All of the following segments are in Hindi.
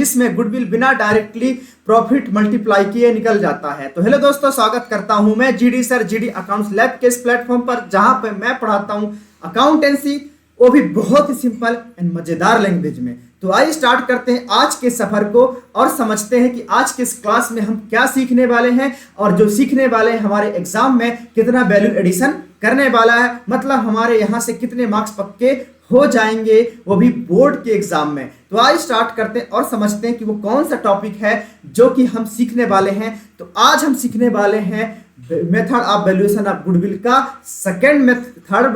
जिसमें गुडविल बिना डायरेक्टली प्रॉफिट मल्टीप्लाई किए निकल जाता है। तो हेलो दोस्तों, स्वागत करता हूं मैं GD sir GD accounts lab के इस प्लेटफॉर्म पर, जहां पे मैं पढ़ाता हूं अकाउंटेंसी, वो भी बहुत ही सिंपल एंड मजेदार लैंग्वेज में। तो आइए स्टार्ट करते हैं आज के सफर को और समझते हैं कि आज के इस क्लास में हम क्या सीखने वाले हैं और जो सीखने वाले हैं हमारे एग्जाम में कितना वैल्यू एडिशन करने वाला है, मतलब हमारे यहाँ से कितने मार्क्स पक्के हो जाएंगे, वो भी बोर्ड के एग्जाम में। तो आज स्टार्ट करते हैं और समझते हैं कि वो कौन सा टॉपिक है जो कि हम सीखने वाले हैं। तो आज हम सीखने वाले हैं method of valuation of goodwill का third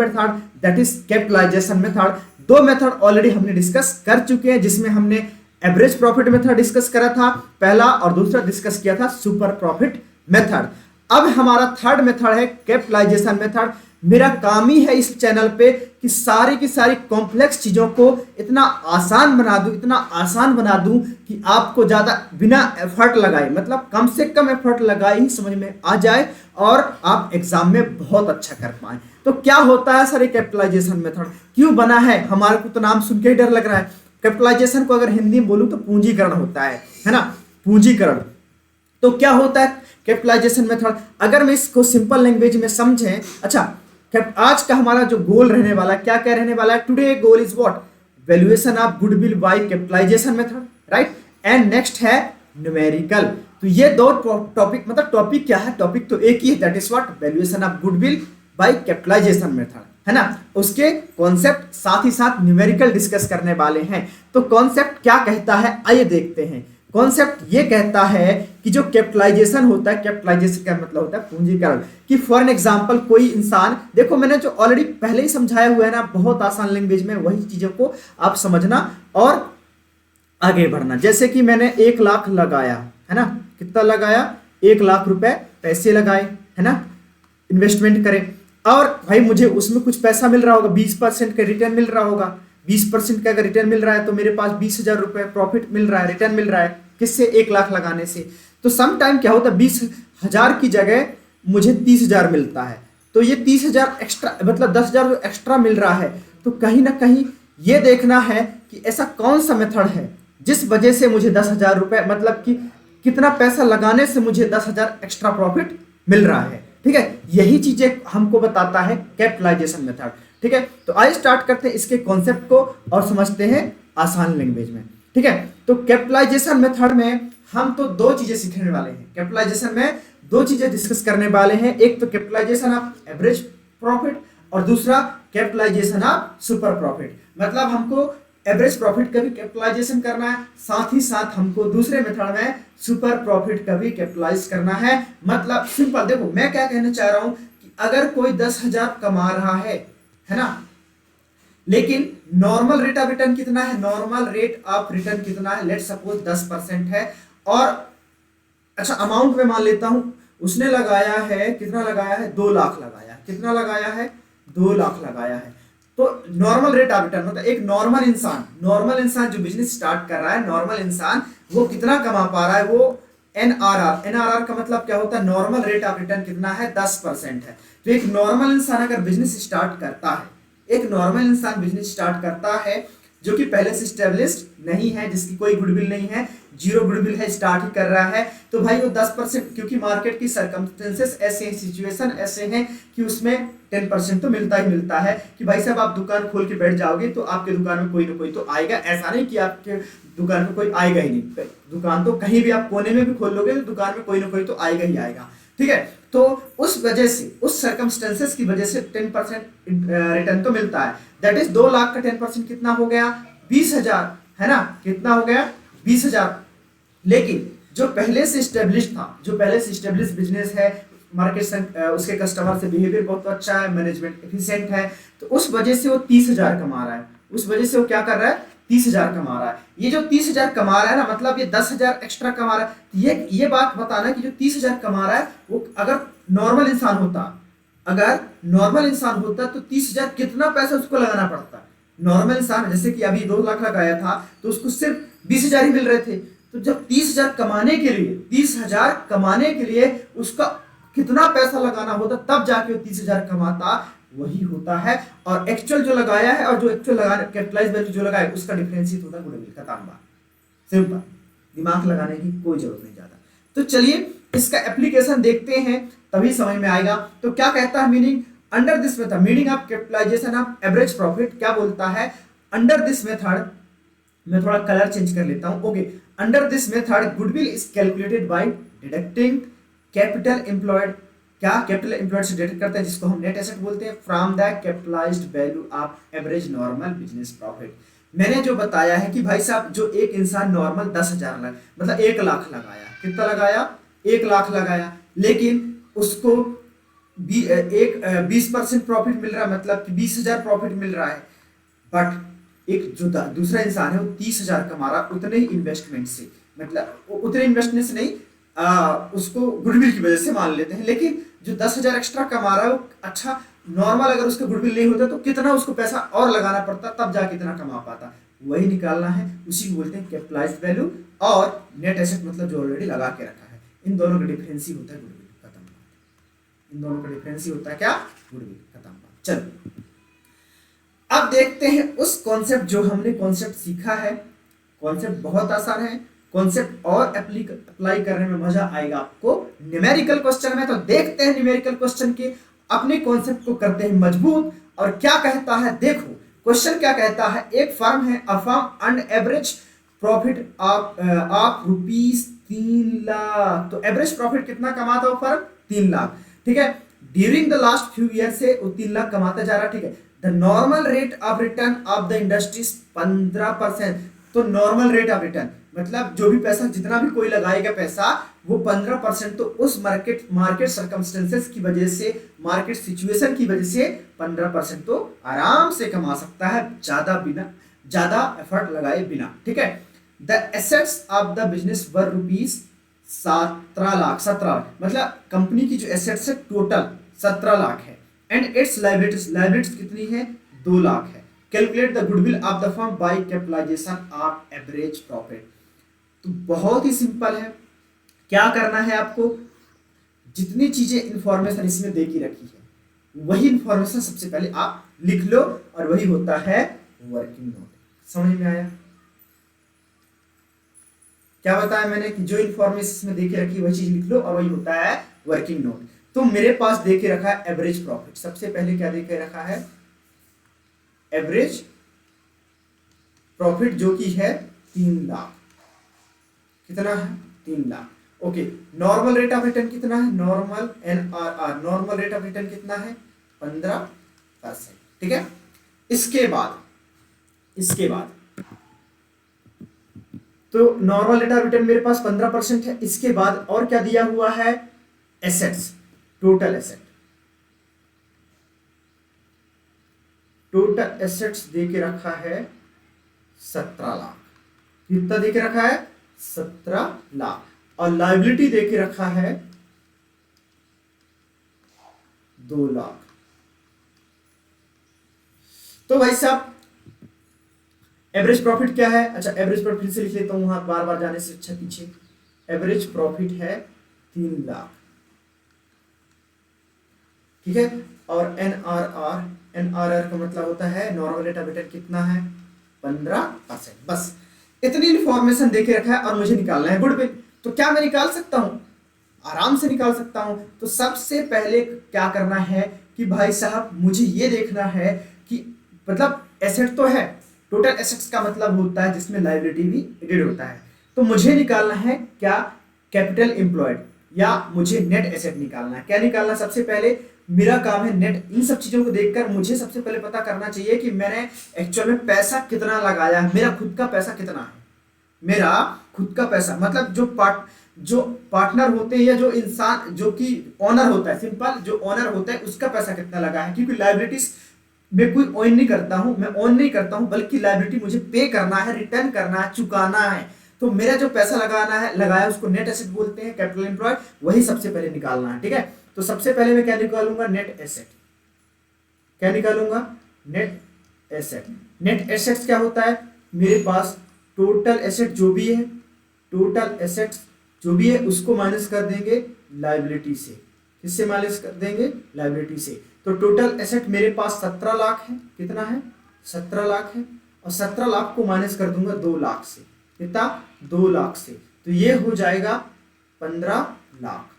method, that is capitalisation method. दो मेथड ऑलरेडी हमने डिस्कस कर चुके हैं, जिसमें हमने एवरेज प्रॉफिट मेथड डिस्कस करा था पहला, और दूसरा डिस्कस किया था सुपर प्रॉफिट मेथड। अब हमारा थर्ड मेथड है कैपिटलाइजेशन मेथड। मेरा काम ही है इस चैनल पे कि सारी की सारी कॉम्प्लेक्स चीजों को इतना आसान बना दूं कि आपको ज्यादा बिना एफर्ट लगाए, मतलब कम से कम एफर्ट लगाए ही समझ में आ जाए और आप एग्जाम में बहुत अच्छा कर पाए। तो क्या होता है सर ये कैपिटलाइजेशन मेथड, क्यों बना है? हमारे को तो नाम सुन के ही डर लग रहा है। कैपिटलाइजेशन को अगर हिंदी में बोलूं तो पूंजीकरण होता है ना, पूंजीकरण। तो क्या होता है कैपिटलाइजेशन मेथड? अगर मैं इसको सिंपल लैंग्वेज में समझें, अच्छा आज का हमारा जो गोल रहने वाला क्या क्या रहने वाला है? Today goal is what? Valuation of goodwill by capitalisation method, right? And next है न्यूमेरिकल। तो ये दो टॉपिक, मतलब टॉपिक क्या है? टॉपिक तो एक ही है, that is what? Valuation of goodwill by capitalisation method, है ना। उसके कॉन्सेप्ट साथ ही साथ न्यूमेरिकल डिस्कस करने वाले हैं। तो कॉन्सेप्ट क्या कहता है, आइए देखते हैं। कॉन्सेप्ट ये कहता है कि जो कैपिटलाइजेशन होता है, कैपिटलाइजेशन का मतलब होता है पूंजीकरण। कि फॉर एग्जांपल कोई इंसान, देखो मैंने जो ऑलरेडी पहले ही समझाया हुआ है ना, बहुत आसान लैंग्वेज में, वही चीजों को आप समझना और आगे बढ़ना। जैसे कि मैंने 1 लाख लगाया, है ना, कितना लगाया? 1 लाख रुपए पैसे लगाए, है ना, इन्वेस्टमेंट करें, और भाई मुझे उसमें कुछ पैसा मिल रहा होगा, 20% का रिटर्न मिल रहा होगा। 20% का अगर रिटर्न मिल रहा है तो मेरे पास 20,000 रुपए प्रॉफिट मिल रहा है, रिटर्न मिल रहा है। किससे? 1 लाख लगाने से। तो सम टाइम क्या होता है, 20,000 की जगह मुझे 30,000 मिलता है। तो ये 30,000 एक्स्ट्रा, मतलब 10,000 एक्स्ट्रा मिल रहा है। तो कहीं ना कहीं ये देखना है कि ऐसा कौन सा मेथड है जिस वजह से मुझे 10,000 रुपए, मतलब कि कितना पैसा लगाने से मुझे 10,000 एक्स्ट्रा प्रॉफिट मिल रहा है। ठीक है, यही चीजें हमको बताता है कैपिटलाइजेशन मेथड। ठीक है, तो आइए स्टार्ट करते हैं इसके कॉन्सेप्ट को और समझते हैं आसान लैंग्वेज में। ठीक है, तो कैपिटलाइजेशन मेथड में हम तो दो चीजें सीखने वाले हैं। कैपिटलाइजेशन में दो चीजें डिस्कस करने वाले हैं, एक तो कैपिटलाइजेशन ऑफ एवरेज प्रॉफिट और दूसरा कैपिटलाइजेशन ऑफ सुपर प्रॉफिट। मतलब हमको एवरेज प्रॉफिट का भी कैपिटलाइजेशन करना है, साथ ही साथ हमको दूसरे मेथड में सुपर प्रॉफिट का भी कैपिटलाइज करना है। मतलब सिंपल देखो, मैं क्या कहना चाह रहा हूं कि अगर कोई 10,000 कमा रहा है ना, लेकिन नॉर्मल रेट ऑफ रिटर्न कितना है? नॉर्मल रेट ऑफ रिटर्न कितना है? लेट सपोज 10% है, और अच्छा अमाउंट में मान लेता हूं उसने लगाया है, कितना लगाया है? 2 लाख लगाया। कितना लगाया है? 2 लाख लगाया है। तो नॉर्मल रेट ऑफ रिटर्न, मतलब एक नॉर्मल इंसान जो बिजनेस स्टार्ट कर रहा है, नॉर्मल इंसान वो कितना कमा पा रहा है? वो एनआरआर का मतलब क्या होता है? नॉर्मल रेट ऑफ रिटर्न कितना है? 10% है। तो एक नॉर्मल इंसान अगर बिजनेस स्टार्ट करता है, एक नॉर्मल इंसान बिजनेस स्टार्ट करता है जो कि पहले से स्टेब्लिश्ड नहीं है, जिसकी कोई गुडविल नहीं है, जीरो गुडविल है, स्टार्ट ही कर रहा है, तो भाई वो 10%, क्योंकि मार्केट की सर्कमस्टेंसेस ऐसे हैं, सिचुएशन ऐसे हैं कि उसमें 10% तो मिलता ही मिलता है। कि भाई साहब आप दुकान खोल के बैठ जाओगे तो आपके दुकान में कोई ना कोई तो आएगा। ऐसा नहीं कि आपके दुकान में कोई आएगा ही नहीं, दुकान तो कहीं भी आप कोने में भी खोल लोगे तो दुकान में कोई ना कोई तो आएगा ही आएगा। ठीक है, तो उस वजह से, उस सर्कमस्टेंसेस की वजह से 10% रिटर्न तो मिलता है। दैट इज 2 लाख का 10% कितना हो गया? 20,000, है ना। कितना हो गया? 20,000। लेकिन जो पहले से स्टेब्लिश था, जो पहले से स्टेब्लिश बिजनेस है, मार्केट उसके कस्टमर से बिहेवियर बहुत अच्छा है, मैनेजमेंट एफिशिएंट है, तो उस वजह से वो 30,000 कमा रहा है। उस वजह से वो क्या कर रहा है? 30,000 कमा रहा है। ये जो 30,000 कमा रहा है ना, मतलब ये 10,000 एक्स्ट्रा कमा रहा है। ये बात बताना कि जो 30,000 कमा रहा है वो अगर नॉर्मल इंसान होता तो 30,000 कितना पैसा उसको लगाना पड़ता? नॉर्मल इंसान जैसे कि अभी 2 लाख लगाया था तो उसको सिर्फ 20,000 ही मिल रहे थे। तो जब 30,000 कमाने के लिए उसका कितना पैसा लगाना होता, तब जाके वो 30,000 कमाता, वही होता है। और एक्चुअल जो लगाया है और जो एक्चुअल लगाया कैपिटलाइज वैल्यू जो लगाया उसका डिफरेंशिएट होता है गुडविल का। सिंपल। दिमाग लगाने की कोई जरूरत नहीं ज्यादा। तो चलिए इसका एप्लीकेशन देखते हैं, तभी समझ में आएगा। तो क्या कहता है meaning, under this method meaning of capitalisation of average profit क्या बोलता है, अंडर दिस मेथड, मैं थोड़ा कलर चेंज कर लेता हूं, okay. Under this method goodwill is calculated by deducting capital employed, क्या कैपिटल एम्प्लॉयड से डिडक्ट करते हैं जिसको हम नेट एसेट बोलते हैं, from the capitalised value of average normal business profit. मैंने जो बताया है कि भाई साहब जो एक इंसान नॉर्मल 10,000 मतलब 1 लाख लगाया, कितना लगाया, 1 लाख लगाया, लेकिन उसको 20% प्रॉफिट मिल रहा है, मतलब कि 20,000 प्रॉफिट मिल रहा है। बट एक जो दूसरा इंसान है वो 30,000 कमा रहा उतने ही इन्वेस्टमेंट से, मतलब उतने इन्वेस्टमेंट से नहीं, उसको गुडविल की वजह से मान लेते हैं, लेकिन जो 10,000 एक्स्ट्रा कमा रहा है वो अच्छा नॉर्मल अगर उसका गुडविल नहीं होता तो कितना उसको पैसा और लगाना पड़ता तब जाके इतना कमा पाता, वही निकालना है, उसी को बोलते हैं कैपिटलाइज्ड वैल्यू। और नेट एसेट मतलब जो ऑलरेडी लगा के रखा है, इन दोनों का डिफरेंस ही होता है गुडविल, खत्म बात। इन दोनों का डिफरेंस ही होता है क्या, गुडविल, खत्म बात। चलो अब देखते हैं उस कॉन्सेप्ट जो हमने कॉन्सेप्ट सीखा है। कॉन्सेप्ट बहुत आसान है, कॉन्सेप्ट और अप्लाई करने में मजा आएगा आपको न्यूमेरिकल क्वेश्चन में। तो देखते हैं न्यूमेरिकल क्वेश्चन के, अपने कॉन्सेप्ट को करते हैं मजबूत। और क्या कहता है देखो, क्वेश्चन क्या कहता है, एक फर्म है, a firm earn average profit of rupees 3 lakh. तो एवरेज प्रॉफिट कितना कमाता है फर्म, 3 लाख, ठीक है। During the last few year से वो 3 लाख कमाता जा रहा, ठीक है। The normal rate of return of the industry 15%। तो नॉर्मल रेट ऑफ रिटर्न मतलब जो भी पैसा, जितना भी कोई लगाएगा पैसा, वो 15%, तो उस मार्केट सर्कमस्टेंसेस की वजह से, मार्केट सिचुएशन की वजह से 15% तो आराम से कमा सकता है, ज्यादा एफर्ट लगाए बिना, ठीक है। The assets of the business were rupees 17 lakh, मतलब कंपनी की जो एसेट्स है टोटल 17 लाख है। एंड इट्स लायबिलिटीज कितनी है, 2 लाख है। Calculate the goodwill of the firm by capitalisation of average profit. तो बहुत ही सिंपल है, क्या करना है आपको, जितनी चीजें इंफॉर्मेशन इसमें दे की रखी है वही इंफॉर्मेशन सबसे पहले आप लिख लो, और वही होता है वर्किंग नोट। समझ में आया क्या बताया मैंने, कि जो इंफॉर्मेशन इसमें दे के रखी है वही चीज लिख लो, और वही होता है वर्किंग नोट। तो मेरे पास दे के रखा है एवरेज प्रॉफिट, सबसे पहले क्या दे के रखा है, एवरेज प्रॉफिट जो कि है 3 लाख, कितना है, 3 lakh, okay. Normal rate of return कितना है, normal NRR, normal rate of return कितना है, 15%, ठीक है। इसके बाद तो नॉर्मल रेट ऑफ रिटर्न मेरे पास 15% है। इसके बाद और क्या दिया हुआ है, एसेट्स, टोटल एसेट्स दे के रखा है 17 लाख, कितना दे के रखा है, 17 लाख। और लायबिलिटी दे के रखा है 2 लाख। तो भाई साहब एवरेज प्रॉफिट क्या है, अच्छा एवरेज प्रॉफिट से लिख लेता हूं, वहां बार बार जाने से अच्छा पीछे। एवरेज प्रॉफिट है 3 लाख, ठीक है। और एनआरआर का मतलब होता है नॉर्मल रेट ऑफ रिटर्न कितना है, 15%। बस इतनी इंफॉर्मेशन देके रखा है और मुझे निकालना है गुडविल। तो क्या मैं निकाल सकता हूं, आराम से निकाल सकता हूं। तो सबसे पहले क्या करना है कि भाई साहब मुझे ये देखना है कि मतलब एसेट तो है, टोटल एसेट्स का मतलब होता है जिसमें लायबिलिटी भी एडेड होता है। तो मुझे निकालना है क्या, कैपिटल एम्प्लॉयड, या मुझे नेट एसेट निकालना है। क्या निकालना, सबसे पहले मेरा काम है नेट। इन सब चीजों को देखकर मुझे सबसे पहले पता करना चाहिए कि मैंने एक्चुअल में पैसा कितना लगाया है, मेरा खुद का पैसा कितना है। मेरा खुद का पैसा मतलब जो पार्टनर होते हैं या जो इंसान जो कि ओनर होता है, सिंपल जो ओनर होता है उसका पैसा कितना लगा है। क्योंकि लायबिलिटीज मैं कोई ओन नहीं करता हूं, मैं ओन नहीं करता हूं, बल्कि लायबिलिटी मुझे पे करना है, रिटर्न करना है, चुकाना है। तो मेरा जो पैसा लगाया उसको नेट एसेट बोलते हैं, कैपिटल एम्प्लॉयड, वही सबसे पहले निकालना है, ठीक है। तो सबसे पहले मैं क्या निकालूंगा, नेट एसेट। क्या निकालूंगा, नेट एसेट। नेट एसेट्स क्या होता है, मेरे पास टोटल एसेट जो भी है, टोटल एसेट्स जो भी है उसको माइनस कर देंगे लायबिलिटी से। किससे माइनस कर देंगे, लायबिलिटी से। तो टोटल एसेट मेरे पास 17 लाख है, कितना है, 17 लाख है। और 17 लाख को माइनस कर दूंगा 2 लाख से, कितना, 2 लाख से। तो ये हो जाएगा 15 लाख।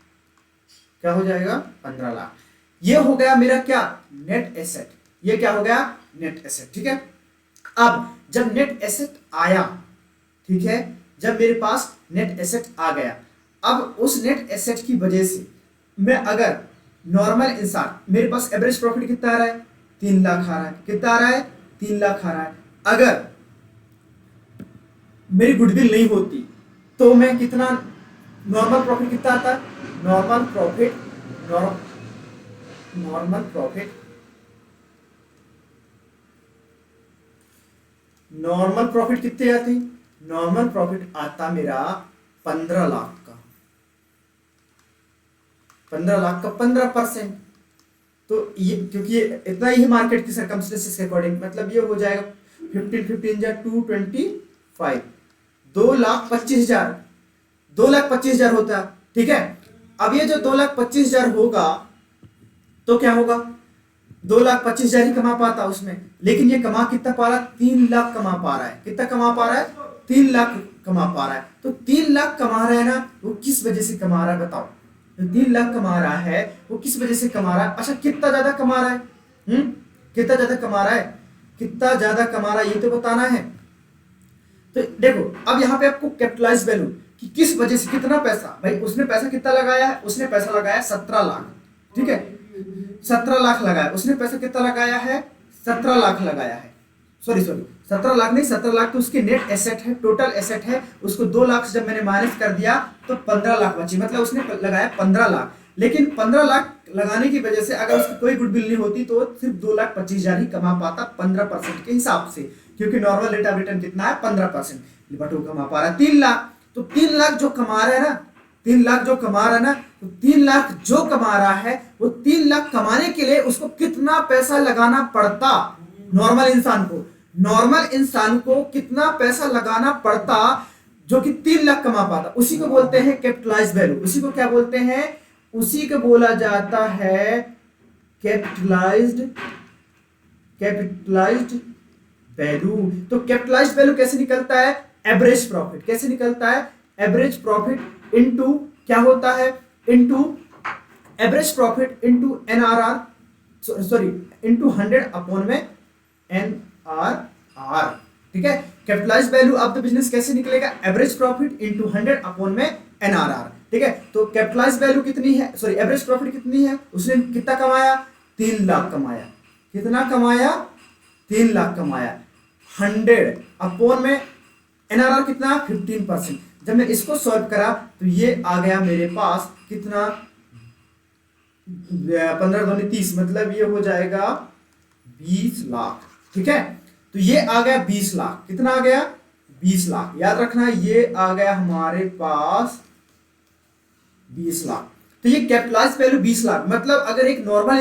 क्या हो जाएगा? 15 लाख। ये हो गया मेरा क्या? Net asset. ये क्या हो गया? Net asset. ठीक है। अब जब नेट एसेट आया, ठीक है, जब मेरे पास नेट एसेट आ गया, अब उस नेट एसेट की वजह से मैं अगर नॉर्मल इंसान, मेरे पास एवरेज प्रॉफिट कितना आ रहा है? 3 लाख आ रहा है। कितना आ रहा है? 3 लाख आ रहा है। अगर मेरी गुडविल नहीं होती तो मैं कितना, नॉर्मल प्रॉफिट कितना आता है? नॉर्मल प्रॉफिट कितने आते? नॉर्मल प्रॉफिट आता मेरा 15 लाख का। 15 लाख का 15%। तो ये, क्योंकि ये इतना ही मार्केट की सर्कमस्टेंसेस के अकॉर्डिंग, मतलब ये हो जाएगा 15 या 225, 2,25,000, 2,25,000 होता है। ठीक है। अब ये जो 2,25,000 होगा तो क्या होगा? 2,25,000 ही कमा पाता उसमें, लेकिन ये कमा कितना पा रहा है? 3 लाख कमा पा रहा है। कितना कमा पा रहा है? 3 लाख कमा पा रहा है। तो 3 लाख कमा रहा है ना, वो किस वजह से कमा रहा है बताओ? तो 3 लाख कमा रहा है, वो किस वजह से कमा रहा है? अच्छा, कितना ज्यादा कमा रहा है? कितना ज्यादा कमा रहा है? कितना ज्यादा कमा रहा है ये तो बताना है। तो देखो, अब यहाँ पे आपको कैपिटलाइज वैल्यू कि किस वजह से, कितना पैसा, भाई उसने पैसा कितना लगाया है? उसने पैसा लगाया 17 लाख। ठीक है, 17 लाख लगाया उसने। पैसा कितना लगाया है? 17 लाख लगाया है। सॉरी 17 लाख नहीं, 17 लाख तो उसके नेट एसेट है, टोटल एसेट है। उसको 2 लाख से जब मैंने माइनस कर दिया तो 15 लाख बची, मतलब उसने लगाया 15 लाख। लेकिन 15 लाख लगाने की वजह से अगर उसकी कोई गुडविल नहीं होती तो सिर्फ 2,25,000 ही कमा पाता 15% के हिसाब से, क्योंकि नॉर्मल रेट ऑफ रिटर्न कितना है? 15%। बट वो कमा पा रहा है 3 लाख। तो 3 लाख जो कमा रहा है ना, 3 लाख जो कमा रहा है ना, तो 3 लाख जो कमा रहा है, वो 3 लाख कमाने के लिए उसको कितना पैसा लगाना पड़ता? नॉर्मल इंसान को, नॉर्मल इंसान को कितना पैसा लगाना पड़ता जो कि 3 लाख कमा पाता? उसी को बोलते हैं कैपिटलाइज्ड वैल्यू। उसी को क्या बोलते हैं? उसी को बोला जाता है कैपिटलाइज्ड वैल्यू। तो कैपिटलाइज्ड वैल्यू कैसे निकलता है? Average profit. कैसे निकलता है? एवरेज प्रॉफिट इनटू क्या होता है? Into average profit into NRR, sorry into 100 upon में एनआरआर। ठीक है। Capitalised value of the business कैसे निकलेगा? एवरेज प्रॉफिट इनटू 100 अपॉन में एनआरआर। ठीक है। तो कैपिटलाइज्ड वैल्यू कितनी है, सॉरी एवरेज प्रॉफिट कितनी है? उसने कितना कमाया? 3 लाख कमाया। कितना कमाया? 3 लाख कमाया। 100 अपॉन में एनआरआर कितना? 15%। जब मैं इसको सॉल्व करा तो ये आ गया मेरे पास कितना? 15 दूनी 30, मतलब ये हो जाएगा 20 लाख। ठीक है। तो ये आ गया 20 लाख। कितना आ गया? 20 लाख। याद रखना, ये आ गया हमारे पास 20 लाख। तो ये कैपिटलाइज्ड वैल्यू 20 लाख। मतलब अगर एक नॉर्मल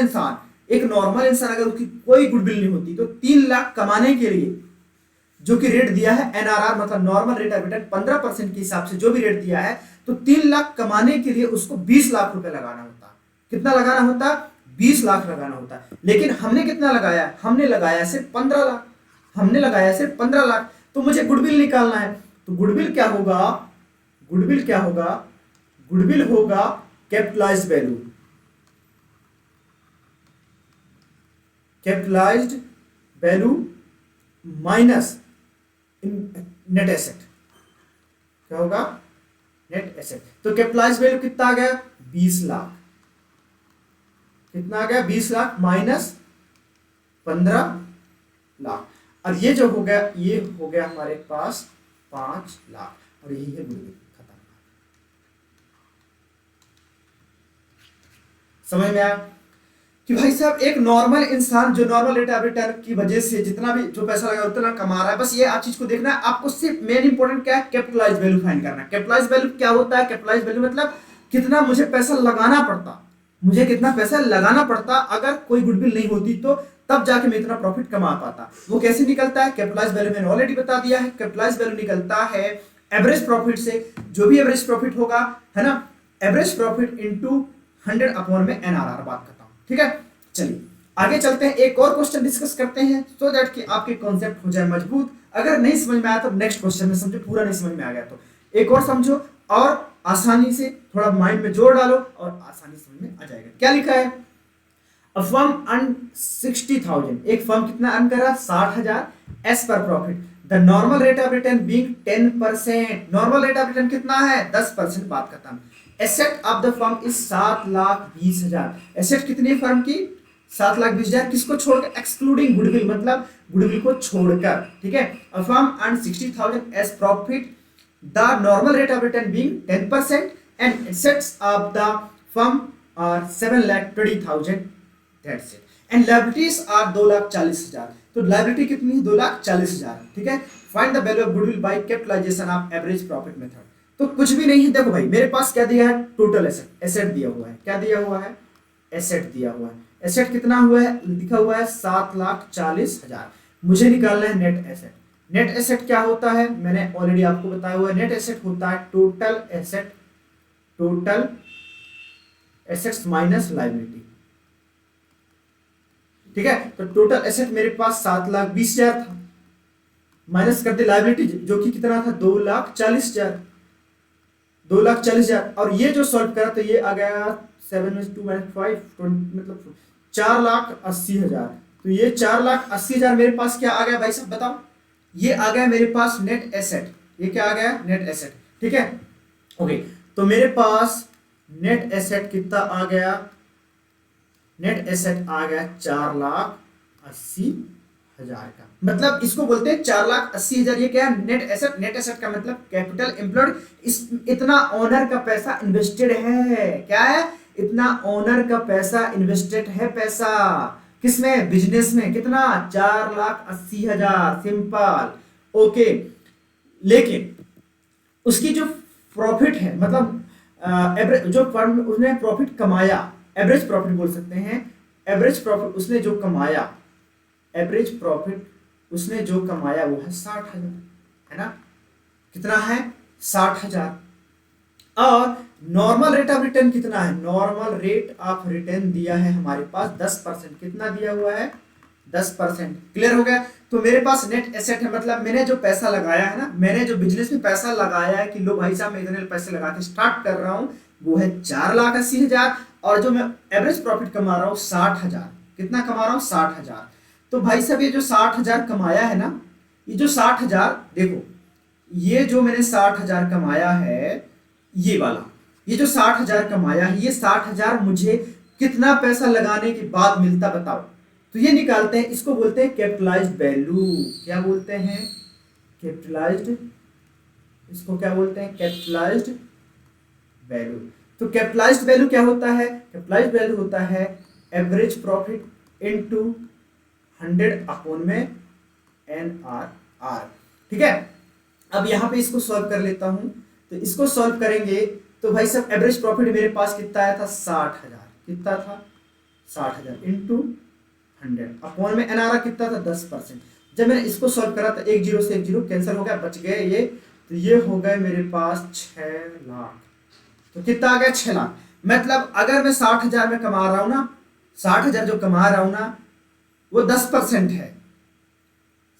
इंसान अगर उसकी कोई गुडविल नहीं होती तो 3 लाख कमाने के लिए जो कि रेट दिया है एनआरआर, मतलब नॉर्मल रेट ऑफ रिटर्न 15% के हिसाब से जो भी रेट दिया है, तो 3 लाख कमाने के लिए उसको 20 लाख रुपए लगाना होता। कितना लगाना होता? 20 लाख लगाना होता। लेकिन हमने कितना लगाया? हमने लगाया सिर्फ 15 लाख। हमने लगाया सिर्फ 15 लाख। तो मुझे गुडविल निकालना है। तो गुडविल क्या होगा? गुडविल क्या होगा? गुडविल होगा capitalised value. Capitalised value minus net asset. क्या होगा? Net asset. तो कैपिटलाइज्ड वैल्यू कितना आ गया? 20 लाख। कितना आ गया? 20 लाख माइनस 15 लाख। और ये जो हो गया, ये हो गया हमारे पास 5 लाख। और यही है गुडविल। खत्म। समझ में आया कि भाई साहब एक नॉर्मल इंसान जो नॉर्मल रेट ऑफ रिटर्न की वजह से जितना भी जो पैसा लगा उतना कमा रहा है, बस ये आप चीज को देखना है। आपको सिर्फ मेन इंपॉर्टेंट क्या है? कैपिटलाइज्ड वैल्यू फाइंड करना है। कैपिटलाइज्ड वैल्यू क्या होता है? कैपिटलाइज्ड वैल्यू मतलब कितना मुझे पैसा लगाना पड़ता, मुझे कितना पैसा लगाना पड़ता अगर कोई गुडविल नहीं होती, तो तब जाके मैं इतना प्रॉफिट कमा पाता। वो कैसे निकलता है? कैपिटलाइज्ड वैल्यू मैंने ऑलरेडी बता दिया है। कैपिटलाइज्ड वैल्यू निकलता है एवरेज प्रॉफिट से, जो भी एवरेज प्रॉफिट होगा, है ना, एवरेज प्रॉफिट इनटू 100 अपॉन में एनआरआर। बात करता हूं। ठीक है। चलिए आगे चलते हैं, एक और क्वेश्चन डिस्कस करते हैं सो दैट कि आपके कॉन्सेप्ट हो जाए मजबूत। अगर नहीं समझ में आया तो नेक्स्ट क्वेश्चन में समझो, पूरा नहीं समझ में आ गया तो एक और समझो और आसानी से थोड़ा माइंड में जोड़ डालो और आसानी समझ में आ जाएगा। क्या लिखा है? A firm earned 60,000, एक फर्म कितना अर्न कर रहा है? 60,000 as per profit, the normal rate of return being 10%, normal rate of return कितना है? 10%। बात खत्म। Asset of the firm is 7,20,000, asset कितनी है फर्म की? 7,20,000, किसको छोड़कर? एक्सक्लूडिंग गुडविल, मतलब गुडविल को छोड़कर, ठीक है। A firm earned 60,000 as profit, the normal rate of return being 10% and assets of the firm are 7,20,000, that's it, and liabilities are 2,40,000, तो लाइबिलिटी कितनी है? 2,40,000, ठीक है। Find the value of goodwill by capitalisation of average profit method, तो कुछ भी नहीं है। देखो भाई मेरे पास क्या दिया है? टोटल एसेट, एसेट दिया हुआ है। क्या दिया हुआ है? एसेट दिया हुआ है। एसेट कितना हुआ है? लिखा हुआ है 7,40,000। मुझे निकालना है नेट एसेट। नेट एसेट क्या होता है? मैंने ऑलरेडी आपको बताया हुआ है। नेट एसेट होता है total asset, total assets minus liability, ठीक है। तो टोटल एसेट मेरे पास 7,20,000 था, माइनस कर दे लायबिलिटी जो कि कितना था? 2,40,000, 2,40,000। और ये जो सॉल्व करा तो ये आ गया 7 - 2 - 5 मतलब 4,80,000। तो ये 4,80,000 मेरे पास क्या आ गया भाई साहब बताओ? ये आ गया मेरे पास नेट एसेट। ये क्या आ गया? नेट एसेट, ठीक है। ओके, तो मेरे पास नेट एसेट कितना आ गया? नेट एसेट आ गया 4,80,000 का, मतलब इसको बोलते हैं 4,80,000। ये क्या है? Net asset. नेट एसेट का मतलब कैपिटल एम्प्लॉयड, इतना ओनर का पैसा इन्वेस्टेड है। क्या है? इतना ओनर का पैसा इन्वेस्टेड है। पैसा किसमें? बिजनेस में। कितना? 4,80,000, सिंपल, ओके। लेकिन उसकी जो प्रॉफिट है, मतलब एवरेज जो फर्म उसने प्रॉफिट कमाया, एवरेज प्रॉफिट बोल सकते हैं, एवरेज प्रॉफिट उसने जो कमाया, एवरेज प्रॉफिट उसने जो कमाया वो है 60,000, है ना। कितना है? 60,000। और नॉर्मल रेट ऑफ रिटर्न कितना है? नॉर्मल रेट ऑफ रिटर्न दिया है हमारे पास 10%। कितना दिया हुआ है? 10%। क्लियर हो गया? तो मेरे पास नेट एसेट है, मतलब मैंने जो पैसा लगाया है ना, मैंने जो बिजनेस में पैसा लगाया है कि लो भाई साहब मैं इतने पैसे लगा के स्टार्ट कर रहा हूं, वो है 4,80,000। और जो मैं एवरेज प्रॉफिट कमा रहा हूं 60,000। कितना कमा रहा हूं? 60,000। तो भाई साहब ये जो 60,000 कमाया है ना, ये जो 60,000, देखो ये जो मैंने 60,000 कमाया है, ये वाला, ये जो 60,000 कमाया है, ये 60,000 मुझे कितना पैसा लगाने के बाद मिलता बताओ? तो ये निकालते हैं, इसको बोलते हैं कैपिटलाइज्ड वैल्यू। क्या बोलते हैं? कैपिटलाइज्ड, इसको क्या बोलते हैं? Capitalised value. तो कैपिटलाइज्ड वैल्यू क्या होता है? कैपिटलाइज्ड वैल्यू होता है एवरेज प्रॉफिट इनटू 100 अपॉन में NRR, ठीक है। अब यहां पे इसको सॉल्व कर लेता हूं। तो इसको सॉल्व करेंगे तो भाई साहब एवरेज प्रॉफिट मेरे पास कितना आया था? 60,000। कितना था? 60,000 इंटू 100 अपॉन में NRR कितना था? 10%। जब मैंने इसको सॉल्व करा तो 1 0 से 1 0 कैंसिल हो गया, बच गए ये। तो ये हो गए मेरे पास 6 लाख। तो कितना आ गया? 6 लाख। मतलब अगर मैं 60,000 में कमा रहा हूं ना, 60,000 जो कमा रहा हूं ना, वो 10% है।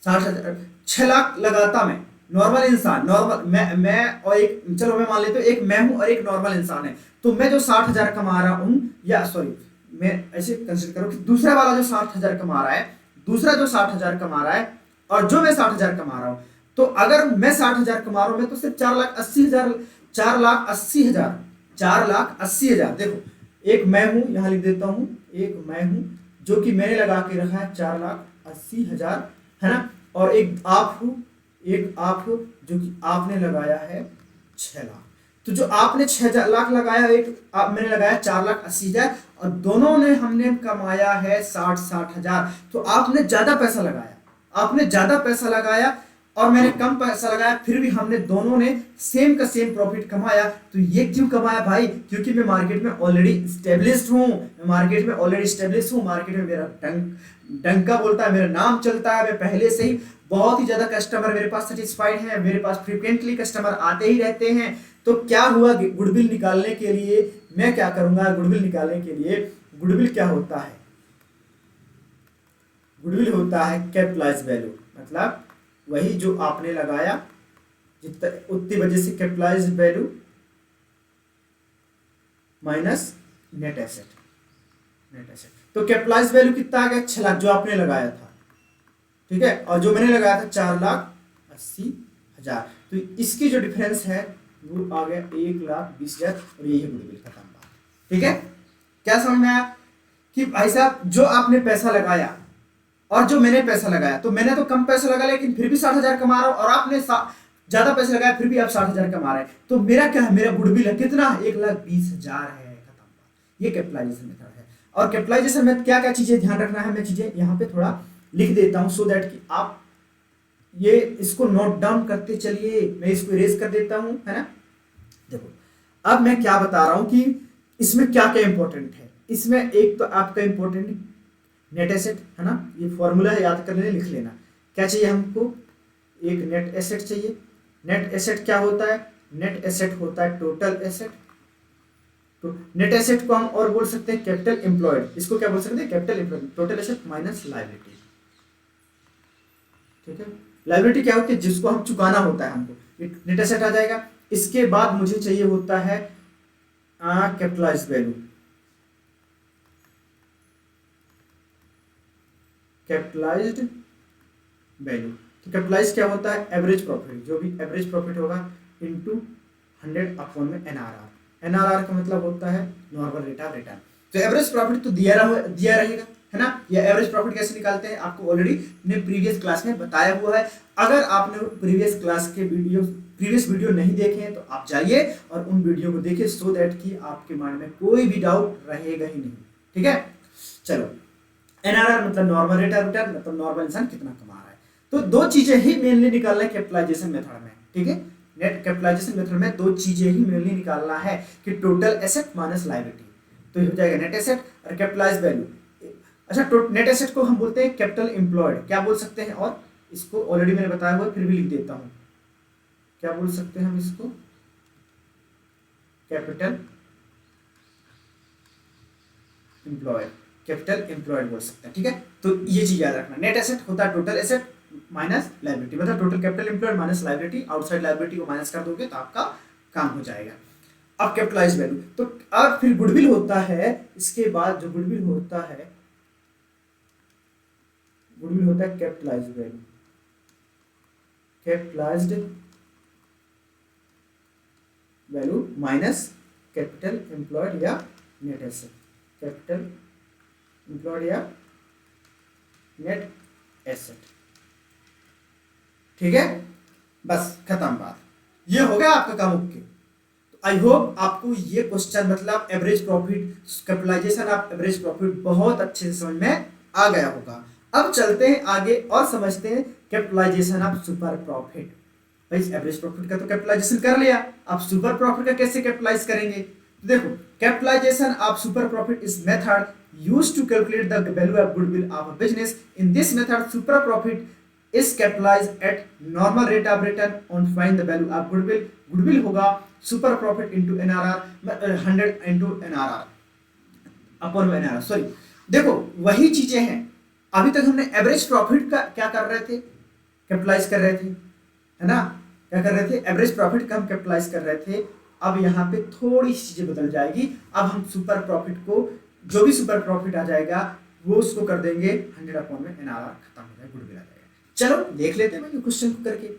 60,000, 6 लाख लगाता मैं, नॉर्मल इंसान, नॉर्मल मैं और एक, चलो मैं मान लेता हूँ एक मैं हूं और एक नॉर्मल इंसान है। तो मैं जो 60,000 कमा रहा हूं, या सॉरी मैं ऐसे कंसीडर करो कि दूसरा वाला जो 60,000 कमा रहा है, दूसरा जो 60,000 कमा रहा है और जो मैं 60,000 कमा रहा हूं, तो अगर मैं 60,000 कमा रहा हूं, मैं तो सिर्फ 4,80,000, 4,80,000, 4,80,000। देखो एक मैं हूं, यहां लिख देता हूं, एक मैं हूं जो कि मैंने लगा के रखा है 4,80,000, है ना। और एक आप हो, एक आप हो जो कि आपने लगाया है 6 लाख। तो जो आपने 6 लाख लगाया, एक आप मैंने लगाया 4,80,000, और दोनों ने हमने कमाया है 60,000। तो आपने ज्यादा पैसा लगाया, आपने ज्यादा पैसा लगाया और मैंने कम पैसा लगाया, फिर भी हमने दोनों ने सेम का सेम प्रॉफिट कमाया। तो ये क्यों कमाया भाई? क्योंकि मैं मार्केट में ऑलरेडी स्टेब्लिश्ड हूँ, मैं मार्केट में ऑलरेडी स्टेब्लिश्ड हूँ, मार्केट में मेरा डंका बोलता है, मेरा नाम चलता है, मैं पहले से ही बहुत ही ज्यादा कस्टमर मेरे पास सेटिस्फाइड है, मेरे पास फ्रीक्वेंटली कस्टमर आते ही रहते हैं। तो क्या हुआ? गुडविल निकालने के लिए मैं क्या करूंगा? गुडविल निकालने के लिए, गुडविल क्या होता है? गुडविल होता है कैपिटलाइज्ड वैल्यू, मतलब वही जो आपने लगाया, जितना उतनी वजह से capitalised value minus net asset. तो कैपिटलाइज्ड वैल्यू कितना आ गया? 6 लाख जो आपने लगाया था, ठीक है, और जो मैंने लगाया था 4,80,000। तो इसकी जो डिफरेंस है वो आ गया 1,20,000 और यही गुडविल खत्म बात। ठीक है, क्या समझ में आया कि भाई साहब जो आपने पैसा लगाया और जो मैंने पैसा लगाया, तो मैंने तो कम पैसा लगा लेकिन फिर भी 60,000 कमा रहा हूं, और आपने ज्यादा पैसा लगाया फिर भी आप 60,000 कमा रहे हैं। तो मेरा क्या है? मेरा गुडविल है कितना? 1,20,000 है, खत्म बात। ये कैपिटलाइजेशन मेथड है। और कैपिटलाइजेशन में क्या क्या चीजें ध्यान रखना है, मैं चीजें यहाँ पे थोड़ा लिख देता हूं सो दैट कि आप ये इसको नोट डाउन करते चलिए। मैं इसको इरेज कर देता हूं, है ना। देखो अब मैं क्या बता रहा हूं कि इसमें क्या क्या इंपॉर्टेंट है। इसमें एक तो आपका इंपॉर्टेंट नेट एसेट है ना, ये फॉर्मूला याद कर लेना, लिख लेना। क्या चाहिए हमको? एक नेट एसेट चाहिए। नेट एसेट क्या होता है? नेट एसेट होता है टोटल एसेट। तो नेट एसेट को हम और बोल सकते हैं कैपिटल एम्प्लॉयड। इसको क्या बोल सकते हैं? Capital employed. Total asset minus liability. ठीक है, लायबिलिटी क्या होती है? जिसको हम चुकाना होता है हमको, नेट एसेट आ जाएगा। इसके बाद मुझे चाहिए होता है कैपिटलाइज्ड वैल्यू। कैपिटलाइज्ड वैल्यू, तो कैपिटलाइज क्या होता है? एवरेज प्रॉफिट, जो भी एवरेज प्रॉफिट होगा इनटू 100 अपॉन में एनआरआर। एनआरआर का मतलब होता है नॉर्मल रेट ऑफ रिटर्न। तो एवरेज प्रॉफिट तो दिया रहेगा, है ना। या एवरेज प्रॉफिट कैसे निकालते हैं आपको ऑलरेडी ने प्रीवियस क्लास में बताया हुआ है। अगर आपने प्रीवियस क्लास के प्रीवियस वीडियो नहीं देखे हैं तो आप जाइए और उन वीडियो को देखिए, सो दैट कि आपके माइंड में कोई भी डाउट रहेगा ही नहीं। ठीक है, चलो। एनआरआर मतलब नॉर्मल रेट ऑफ रिटर्न, मतलब नॉर्मल इंसान कितना कमा रहा है। तो दो चीजें ही मेनली निकालना है कैपिटलाइजेशन मेथड में। ठीक है, नेट कैपिटलाइजेशन मेथड में दो चीजें ही मेनली निकालना है कि टोटल एसेट माइनस लायबिलिटी। तो ये हो जाएगा नेट एसेट और कैपिटलाइज्ड वैल्यू। अच्छा, नेट एसेट को हम बोलते हैं कैपिटल एम्प्लॉयड, क्या बोल सकते हैं? और इसको ऑलरेडी मैंने बताया हुआ, फिर भी लिख देता हूं। क्या बोल सकते हैं हम इसको? कैपिटल एम्प्लॉयड, कैपिटल एम्प्लॉयड बोल सकते हैं। ठीक है, तो ये चीज याद रखना। नेट एसेट होता है टोटल एसेट माइनस लायबिलिटी, मतलब total capital employed minus liability. Outside liability को माइनस कर दोगे तो आपका काम हो जाएगा। अब कैपिटलाइज्ड वैल्यू, तो अब फिर गुडविल होता है। इसके बाद जो गुडविल होता है, गुडविल होता है capitalised value. Capitalised value minus capital employed या नेट एसेट। कैपिटल एम्प्लॉयड या नेट एसेट। ठीक है, बस खत्म बात। ये हो गया आपका काम। ओके, तो आई होप आपको ये क्वेश्चन मतलब average profit, capitalisation of average profit बहुत अच्छे से समझ में आ गया होगा। अब चलते हैं आगे और समझते हैं कैपिटलाइजेशन ऑफ सुपर प्रॉफिट। भाई एवरेज प्रॉफिट का तो कैपिटलाइजेशन कर लिया, अब सुपर प्रॉफिट का कैसे कैपिटलाइज करेंगे? तो देखो, capitalisation of super profit is method used to calculate the value of goodwill of a business. In this method, super profit is capitalized at normal rate of return on find the value of goodwill. Goodwill होगा super profit into NRR, 100 into NRR upon NRR। Sorry, देखो वही चीजें हैं। अभी तक हमने एवरेज प्रॉफिट का क्या कर रहे थे? कैपिटलाइज कर रहे थे, है ना। क्या कर रहे थे? एवरेज प्रॉफिट का हम कैपिटलाइज कर रहे थे। अब यहाँ पे थोड़ी सी चीजें बदल जाएगी। अब हम सुपर प्रॉफिट को, जो भी सुपर प्रॉफिट आ जाएगा वो उसको कर देंगे 100 अपॉन में एनआरआर, खत्म हो जाएगा, गुडविल आ जाएगा। चलो देख लेते हैं क्वेश्चन को करके।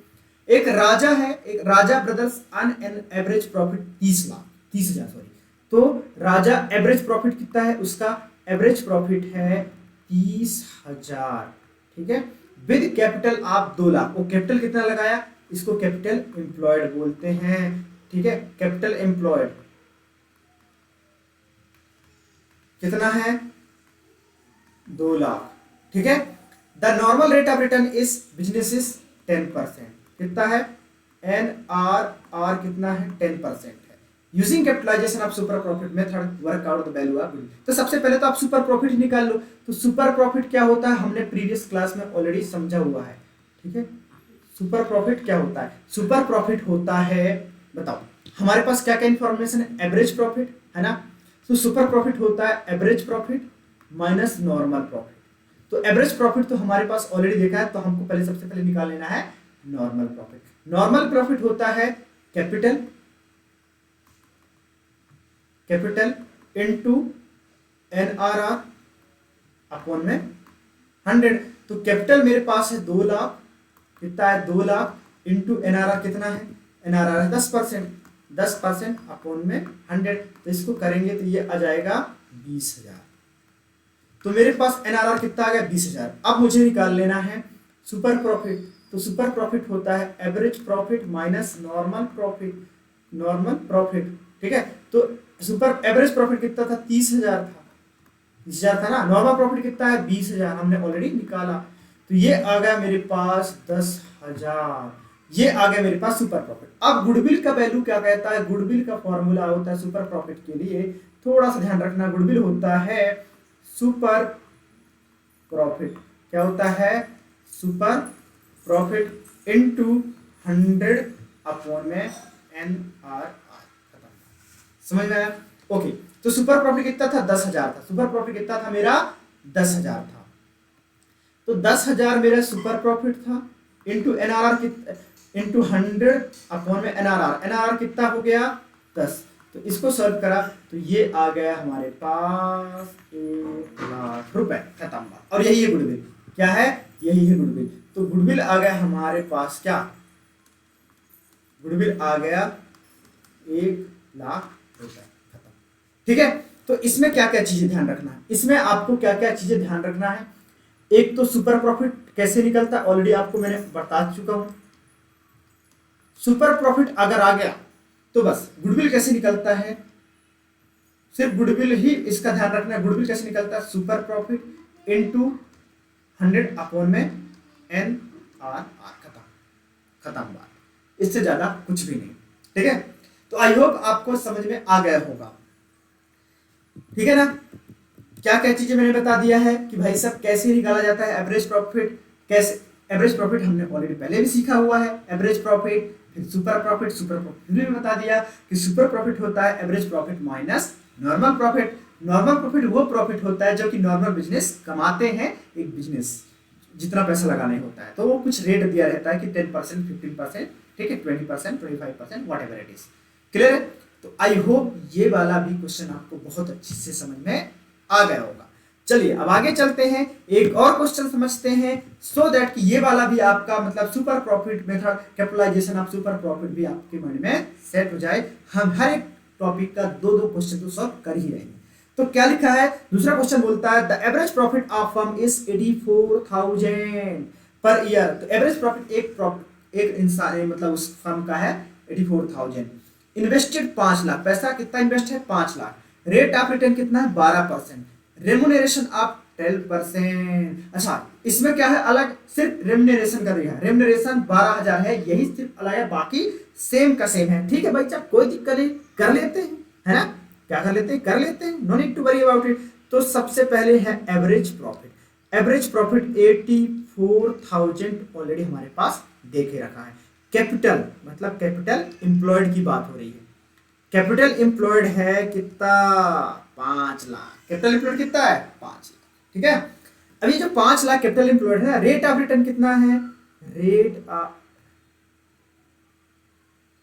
एक राजा है, एक Raja brothers earn an average profit 30,000 sorry. तो राजा एवरेज प्रॉफिट कितना है? उसका एवरेज प्रॉफिट है 30,000। ठीक है, विद कैपिटल आप 2 लाख। वो कैपिटल कितना लगाया? इसको कैपिटल एम्प्लॉयड बोलते हैं। ठीक है, कैपिटल एम्प्लॉयड कितना है? 2 लाख। ठीक है, the normal rate of return is business is 10%। कितना है? NRR कितना है? 10% है। Using capitalisation of super profit method work out the value of goodwill. तो सबसे पहले तो आप सुपर प्रॉफिट निकाल लो। तो सुपर प्रॉफिट क्या होता है हमने प्रीवियस क्लास में ऑलरेडी समझा हुआ है। ठीक है, सुपर प्रॉफिट क्या होता है? सुपर प्रॉफिट होता है, बताओ हमारे पास क्या क्या इंफॉर्मेशन है? एवरेज प्रॉफिट, है ना। तो सुपर प्रॉफिट होता है average profit minus normal profit. तो एवरेज प्रॉफिट तो हमारे पास ऑलरेडी देखा है, तो हमको पहले सबसे पहले निकाल लेना है नॉर्मल प्रॉफिट। नॉर्मल प्रॉफिट होता है कैपिटल इनटू NRR अपॉन में 100। तो कैपिटल मेरे पास है 2 लाख, कितना है 2 लाख इंटू NRR कितना है, NRR है 10% अपॉन में 100। तो इसको करेंगे तो ये आ जाएगा 20,000। तो मेरे पास NRR कितना आ गया 20,000। अब मुझे निकाल लेना है सुपर प्रॉफिट। तो सुपर प्रॉफिट होता है average profit minus normal profit. ठीक है, तो सुपर एवरेज प्रॉफिट कितना था 30,000 था, 30,000 था ना। नॉर्मल प्रॉफिट कितना है 20,000, हमने ऑलरेडी निकाला। तो ये आ गया मेरे पास 10,000, ये आ गया मेरे पास सुपर प्रॉफिट। अब गुडविल का वैल्यू क्या कहता है, गुडविल का फॉर्मूला होता है सुपर प्रॉफिट के लिए, थोड़ा सा ध्यान रखना, गुडविल होता है सुपर प्रॉफिट, क्या होता है सुपर प्रॉफिट इनटू 100 अपॉन में NRR। समझ में आया? ओके, तो सुपर प्रॉफिट कितना था 10,000 था, सुपर प्रॉफिट कितना था मेरा 10,000 था। तो 10,000 मेरा सुपर प्रॉफिट था इंटू NRR इंटू 100 अपॉन में NRR कितना हो गया 10। तो इसको सॉल्व करा तो ये आ गया हमारे पास 1 लाख रुपए, खत्म बात। और यही है गुडविल, क्या है, यही है गुडविल। तो गुडविल आ गया हमारे पास, क्या गुडविल आ गया 1 लाख रुपए, खत्म। ठीक है, तो इसमें क्या क्या चीजें ध्यान रखना है, इसमें आपको क्या क्या चीजें ध्यान रखना है। एक तो सुपर प्रॉफिट कैसे निकलता है, ऑलरेडी आपको मैंने बता चुका हूं। सुपर प्रॉफिट अगर आ गया तो बस गुडविल कैसे निकलता है, सिर्फ गुडविल ही इसका ध्यान रखना है। गुडविल कैसे निकलता है, सुपर प्रॉफिट इनटू 100 अपॉन में NRR, खत्म बात, इससे ज्यादा कुछ भी नहीं। ठीक है, तो आई होप आपको समझ में आ गया होगा। ठीक है ना, क्या क्या चीजें मैंने बता दिया है कि भाई सब कैसे निकाला जाता है एवरेज प्रॉफिट, कैसे एवरेज प्रॉफिट हमने ऑलरेडी पहले भी सीखा हुआ है, एवरेज प्रॉफिट, फिर सुपर प्रॉफिट भी बता दिया कि सुपर प्रॉफिट होता है average profit minus normal profit. Normal profit वो प्रॉफिट होता है जो कि नॉर्मल बिजनेस कमाते हैं, एक बिजनेस जितना पैसा लगाने होता है, तो वो कुछ रेट दिया रहता है कि 10%, 15%, ठीक है, 20%, 25%, what ever it is. Clear है? तो आई होप ये वाला भी क्वेश्चन आपको बहुत अच्छे से समझ में आ गया होगा। चलिए अब आगे चलते हैं, एक और क्वेश्चन समझते हैं, सो दैट कि ये वाला भी आपका मतलब super profit method capitalisation of super profit भी आपके माइंड में सेट हो जाए। हम हर एक टॉपिक का 2-2 क्वेश्चन तो सॉल्व कर ही रहेंगे। तो क्या लिखा है, दूसरा क्वेश्चन बोलता है the average profit of firm is 84,000 per year. तो एवरेज प्रॉफिट एक इंसान मतलब उस फर्म का है 84,000। इन्वेस्टेड 5 लाख, पैसा कितना इन्वेस्ट है 5 लाख। रेट ऑफ रिटर्न कितना है 12%। Remuneration of 12%। अच्छा, इसमें क्या है अलग, सिर्फ रेमुनरेशन कर रही है, रेमुनरेशन 12,000 है, यही सिर्फ अलग है, बाकी सेम का सेम है। ठीक है भाई साहब, कोई दिक्कत नहीं, कर लेते हैं, है ना, क्या कर लेते हैं, कर लेते हैं, no need to worry about it. तो सबसे पहले है average profit. Average profit 84,000 already हमारे पास दे के रखा है। कैपिटल मतलब कैपिटल एम्प्लॉयड की बात हो रही है। कैपिटल एम्प्लॉयड है कितना 5 लाख। कैपिटल एम्प्लॉयड कितना है 5 लाख। ठीक है, अभी जो 5 लाख कैपिटल एम्प्लॉयड है, रेट ऑफ रिटर्न कितना है, रेट ऑफ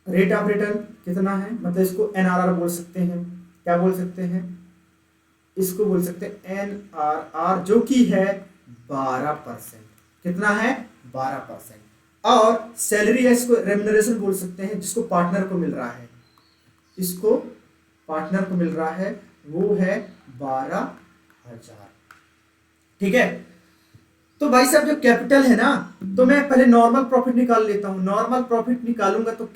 रिटर्न कितना है, मतलब इसको NRR बोल सकते हैं, क्या बोल सकते हैं, इसको बोल सकते हैं NRR, जो कि है 12%। कितना है 12%। और सैलरी है, इसको रेम्युनरेशन बोल सकते हैं, जिसको पार्टनर को मिल रहा है, इसको पार्टनर को मिल रहा है, वो है 12,000। ठीक है, तो भाई साहब जो कैपिटल है ना, तो मैं पहले नॉर्मल प्रॉफिट निकाल लेता हूं। नॉर्मल प्रॉफिट निकालूंगा तो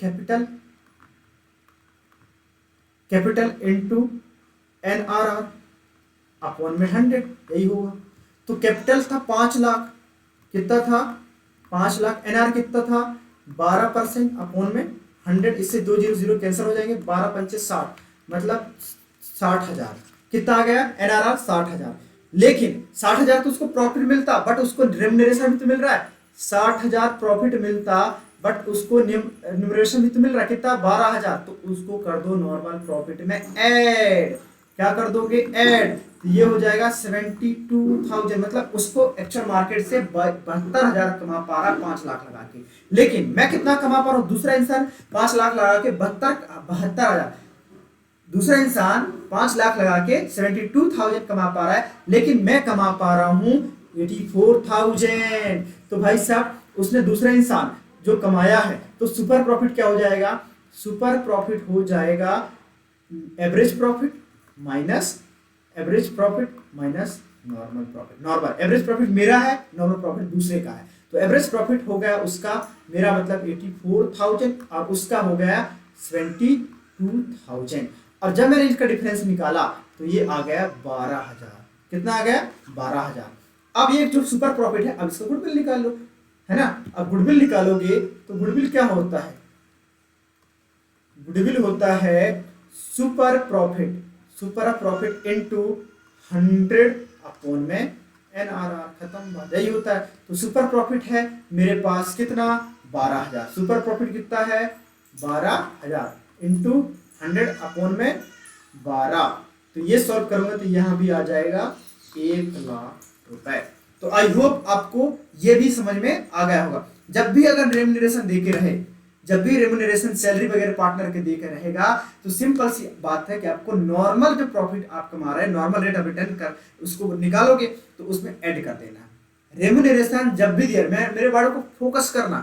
कैपिटल इनटू NRR अपॉन में 100, यही होगा। तो कैपिटल था 5 लाख, कितना था 5 लाख। NR कितना था 12% अपॉन में 100, इससे 2 0 0 कैंसिल हो जाएंगे, 12 पंचे 60, मतलब 60,000। कितना आ गया NRR 60,000। लेकिन 60,000 तो उसको प्रॉफिट मिलता, बट उसको रेम्युनरेशन भी तो मिल रहा है। 60,000 प्रॉफिट मिलता, बट उसको रेम्युनरेशन भी तो मिल रहा है, कितना 12,000। तो उसको कर दो नॉर्मल प्रॉफिट में ऐड, क्या कर दोगे, ऐड, तो ये हो जाएगा 72,000, मतलब उसको एक्चुअल मार्केट से 72,000 कमा पा रहा 5 लाख लगा के। लेकिन मैं कितना कमा पा रहा हूँ, दूसरा इंसान 5 लाख लगा के 72,000, दूसरा इंसान 5 लाख लगा के 72,000 कमा पा रहा है, लेकिन मैं कमा पा रहा हूं 84,000। तो भाई साहब उसने, दूसरा इंसान जो कमाया है, तो सुपर प्रॉफिट क्या हो जाएगा, सुपर प्रॉफिट हो जाएगा average profit minus normal profit. Normal average profit मेरा है, नॉर्मल प्रॉफिट दूसरे का है। तो एवरेज प्रॉफिट हो गया उसका, मेरा मतलब 84,000, और उसका हो गया 72,000। और जब मैंने इसका डिफरेंस निकाला तो ये आ गया 12,000। कितना आ गया, 12,000। अब ये जो सुपर प्रॉफिट है, अब इसका गुडविल निकाल लो, है ना। अब गुडविल निकालोगे तो गुडविल क्या होता है, गुडविल होता है सुपर प्रॉफिट इनटू 100 अपॉन में NRR, खत्म बात, यही होता है। तो सुपर प्रॉफिट है मेरे पास कितना, 12,000। सुपर प्रॉफिट कितना है, 12,000 इंटू 100 अपॉन में 12। तो ये सॉल्व करूंगा तो यहां भी आ जाएगा 1,00,000 रुपए। तो आई होप आपको ये भी समझ में आ गया होगा। जब भी अगर रेम्यूनरेशन देके रहे, जब भी रेम्यूनरेशन सैलरी वगैरह पार्टनर के देके रहेगा, तो सिंपल सी बात है कि आपको नॉर्मल जो प्रॉफिट आप कमा रहे हैं, नॉर्मल रेट ऑफ रिटर्न कर उसको निकालोगे तो उसमें ऐड कर देना। रेम्यूनरेशन जब भी दिया, मैं मेरे बारे को फोकस करना,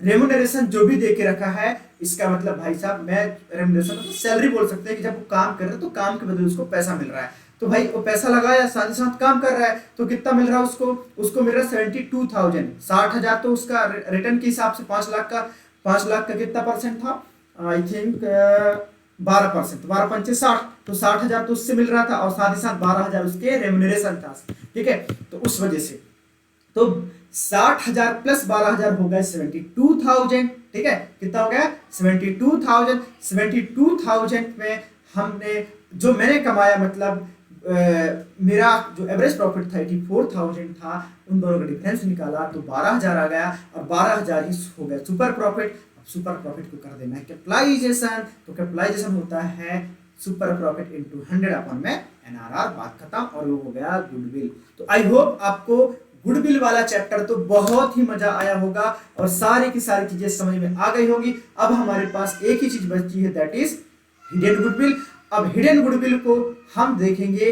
रेम्यूनरेशन जो भी देके रखा है, इसका मतलब भाई साहब, मैं रेम्यूनरेशन मतलब सैलरी बोल सकते हैं कि जब वो काम कर रहे हैं तो काम के बदले उसको पैसा मिल रहा है। तो भाई वो पैसा लगाया, साथ ही साथ काम कर रहा है, तो कितना मिल रहा है उसको मिल रहा है 72,000। 60,000 तो उसका रिटर्न के हिसाब से 5 लाख का कितना परसेंट था, आई थिंक 12%, 12 पंचे 60, तो 60,000 तो उससे मिल रहा था, और साथ ही साथ 12,000 उसके रेम्यूनरेशन था, ठीक है। तो उस वजह से तो 60,000 प्लस 12,000 हो गए 72,000, ठीक है। कितना हो गया, 72,000। 72,000 में हमने जो मैंने कमाया, मतलब मेरा जो एवरेज प्रॉफिट था 84,000 था, उन दोनों का डिफरेंस निकाला तो 12,000 आ गया, और 12,000 ही हो गया सुपर प्रॉफिट। अब सुपर प्रॉफिट को कर देना है कैपिटलाइजेशन, तो कैपिटलाइजेशन होता है सुपर प्रॉफिट इनटू 100 अपॉन में NRR, बात खत्म, और वो हो गया गुडविल। तो आई होप आपको गुडविल वाला चैप्टर तो बहुत ही मजा आया होगा, और सारी की सारी चीजें समझ में आ गई होगी। अब हमारे पास एक ही चीज बची है, दैट इज हिडन गुडविल। अब हिडन गुडविल को हम देखेंगे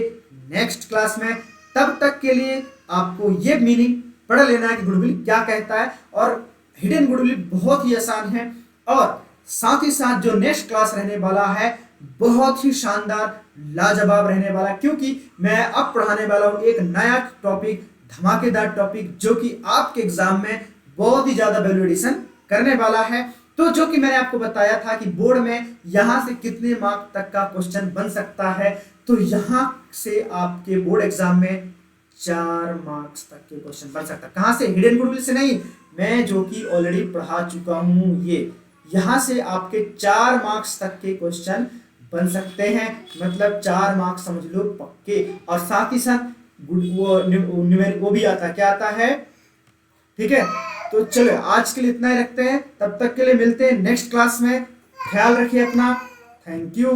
नेक्स्ट क्लास में। तब तक के लिए आपको ये मीनिंग पढ़ लेना है कि गुडविल क्या कहता है, और हिडन गुडविल बहुत ही आसान है, और साथ ही साथ जो नेक्स्ट क्लास रहने वाला है बहुत ही शानदार लाजवाब रहने वाला, क्योंकि मैं अब पढ़ाने वाला हूं एक नया टॉपिक, धमाकेदार टॉपिक, जो कि आपके एग्जाम में बहुत ही ज्यादा वैल्यू एडिशन करने वाला है। तो जो कि मैंने आपको बताया था कि बोर्ड में यहां से कितने मार्क तक का क्वेश्चन बन सकता है, तो यहां से आपके बोर्ड एग्जाम में 4 मार्क्स तक के क्वेश्चन बन सकता है। कहां से, हिडन गुडविल से नहीं, मैं जो कि ऑलरेडी पढ़ा चुका हूं, ये यहां से आपके 4 मार्क्स तक के क्वेश्चन बन सकते हैं, मतलब 4 मार्क्स समझ लो पक्के। और साथ ही साथ वो भी आता है, क्या आता है, ठीक है। तो चलो आज के लिए इतना ही रखते हैं, तब तक के लिए मिलते हैं नेक्स्ट क्लास में। ख्याल रखिए अपना, थैंक यू।